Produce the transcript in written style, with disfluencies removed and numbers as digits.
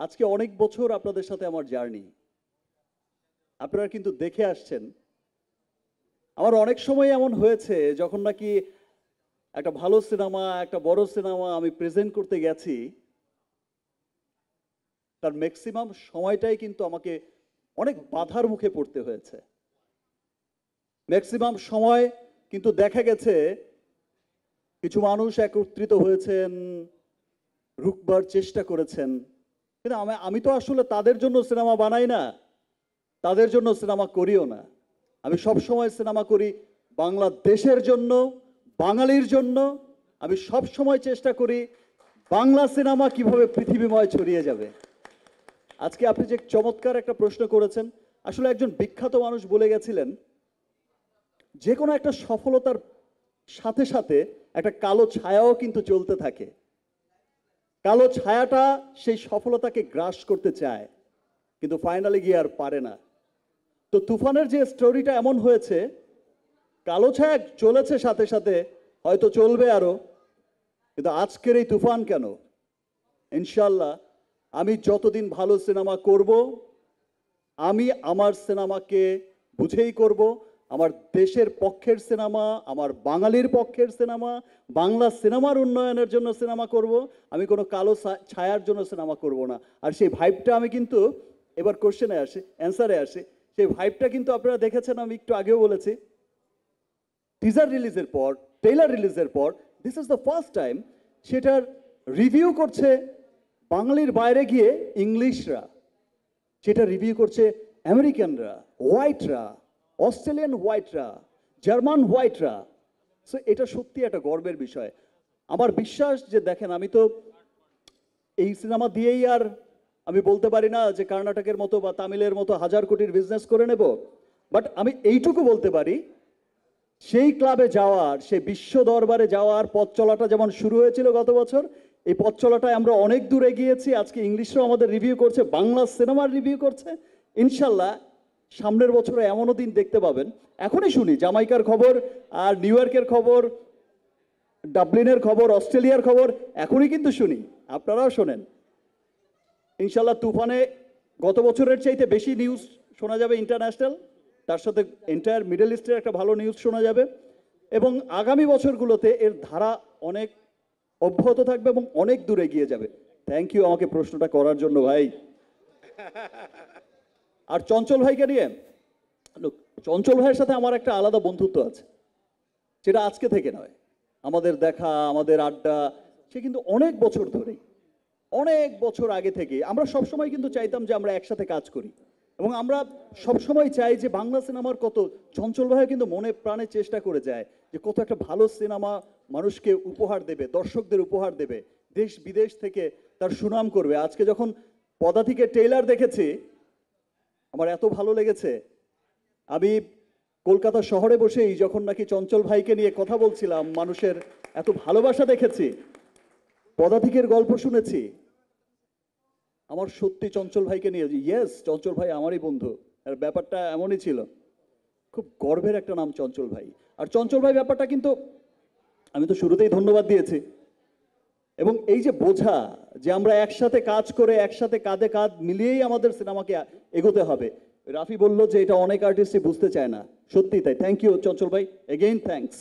আজকে অনেক বছর আপনাদের সাথে আমার জার্নি, আপনারা কিন্তু দেখে আসছেন। আমার অনেক সময় এমন হয়েছে যখন নাকি একটা ভালো সিনেমা, একটা বড় সিনেমা আমি প্রেজেন্ট করতে গেছি, তার ম্যাক্সিমাম সময়টাই কিন্তু আমাকে অনেক বাধার মুখে পড়তে হয়েছে। ম্যাক্সিমাম সময় কিন্তু দেখা গেছে কিছু মানুষ একত্রিত হয়েছেন, রুখবার চেষ্টা করেছেন, কিন্তু আমি তো আসলে তাদের জন্য সিনেমা বানাই না, তাদের জন্য সিনেমা করিও না। আমি সব সময় সিনেমা করি বাংলাদেশের জন্য, বাঙালির জন্য। আমি সব সময় চেষ্টা করি বাংলা সিনেমা কিভাবে পৃথিবীময় ছড়িয়ে যাবে। আজকে আপনি যে চমৎকার একটা প্রশ্ন করেছেন, আসলে একজন বিখ্যাত মানুষ বলে গেছিলেন, যে কোনো একটা সফলতার সাথে সাথে একটা কালো ছায়াও কিন্তু চলতে থাকে। কালো ছায়াটা সেই সফলতাকে গ্রাস করতে চায়, কিন্তু ফাইনালি গিয়ে আর পারে না। তো তুফানের যে স্টোরিটা এমন হয়েছে, কালো ছায়া চলেছে সাথে সাথে, হয়তো চলবে আরো, কিন্তু আজকের এই তুফান কেন, ইনশাল্লাহ আমি যতদিন ভালো সিনেমা করব, আমি আমার সিনেমাকে বুঝেই করব। আমার দেশের পক্ষের সিনেমা, আমার বাঙালির পক্ষের সিনেমা, বাংলা সিনেমার উন্নয়নের জন্য সিনেমা করব। আমি কোনো কালো ছায়ার জন্য সিনেমা করব না। আর সেই ভাইবটা আমি কিন্তু, এবার কোশ্চেনে আসে, অ্যান্সারে আসে, সেই ভাইবটা কিন্তু আপনারা দেখেছেন, আমি একটু আগেও বলেছি, টিজার রিলিজের পর, ট্রেলার রিলিজের পর, this is the first time সেটার রিভিউ করছে বাঙালির বাইরে গিয়ে ইংলিশরা, সেটা রিভিউ করছে আমেরিকানরা, হোয়াইটরা, অস্ট্রেলিয়ান হোয়াইটরা, জার্মান হোয়াইটরা। সো এটা সত্যি একটা গর্বের বিষয়। আমার বিশ্বাস যে দেখেন, আমি তো এই সিনেমা দিয়েই আর আমি বলতে পারি না যে কর্ণাটকের মতো বা তামিলের মতো হাজার কোটির বিজনেস করে নেব, বাট আমি এইটুকু বলতে পারি, সেই ক্লাবে যাওয়ার, সেই বিশ্ব দরবারে যাওয়ার পথ চলাটা যেমন শুরু হয়েছিল গত বছর, এই পথ চলাটায় আমরা অনেক দূরে গিয়েছি। আজকে ইংলিশরাও আমাদের রিভিউ করছে, বাংলা সিনেমার রিভিউ করছে। ইনশাল্লাহ সামনের বছরে এমনও দিন দেখতে পাবেন, এখনই শুনি জামাইকার খবর, আর নিউ ইয়র্কের খবর, ডাবলিনের খবর, অস্ট্রেলিয়ার খবর এখনই কিন্তু শুনি, আপনারাও শোনেন। ইনশাল্লাহ তুফানে গত বছরের চাইতে বেশি নিউজ শোনা যাবে ইন্টারন্যাশনাল, তার সাথে এন্টায়ার মিডল ইস্টের একটা ভালো নিউজ শোনা যাবে, এবং আগামী বছরগুলোতে এর ধারা অনেক অব্যাহত থাকবে এবং অনেক দূরে এগিয়ে যাবে। থ্যাংক ইউ আমাকে প্রশ্নটা করার জন্য ভাই। আর চঞ্চল ভাইকে নিয়ে, লোক, চঞ্চল ভাইয়ের সাথে আমার একটা আলাদা বন্ধুত্ব আছে, সেটা আজকে থেকে নয়। আমাদের দেখা, আমাদের আড্ডা, সে কিন্তু অনেক বছর ধরেই, অনেক বছর আগে থেকে আমরা সবসময় কিন্তু চাইতাম যে আমরা একসাথে কাজ করি, এবং আমরা সবসময় চাই যে বাংলা সিনেমার কত, চঞ্চল ভাইও কিন্তু মনে প্রাণে চেষ্টা করে যায় যে কত একটা ভালো সিনেমা মানুষকে উপহার দেবে, দর্শকদের উপহার দেবে, দেশ বিদেশ থেকে তার সুনাম করবে। আজকে যখন পদাতিকের ট্রেইলার দেখেছি, আমার এত ভালো লেগেছে। আমি কলকাতা শহরে বসেই যখন নাকি চঞ্চল ভাইকে নিয়ে কথা বলছিলাম, মানুষের এত ভালোবাসা দেখেছি, পদাতিকের গল্প শুনেছি, আমার সত্যি চঞ্চল ভাইকে নিয়ে, ইয়েস চঞ্চল ভাই আমারই বন্ধু, আর ব্যাপারটা এমনই ছিল। খুব গর্বের একটা নাম চঞ্চল ভাই। আর চঞ্চল ভাই ব্যাপারটা কিন্তু, আমি তো শুরুতেই ধন্যবাদ দিয়েছি, এবং এই যে বোঝা যে আমরা একসাথে কাজ করে, একসাথে কাঁধে কাঁধ মিলিয়েই আমাদের সিনেমাকে এগোতে হবে। রাফি বলল যে এটা অনেক আর্টিস্টই বুঝতে চায় না, সত্যি তাই। থ্যাংক ইউ চঞ্চল ভাই, এগেইন থ্যাঙ্কস।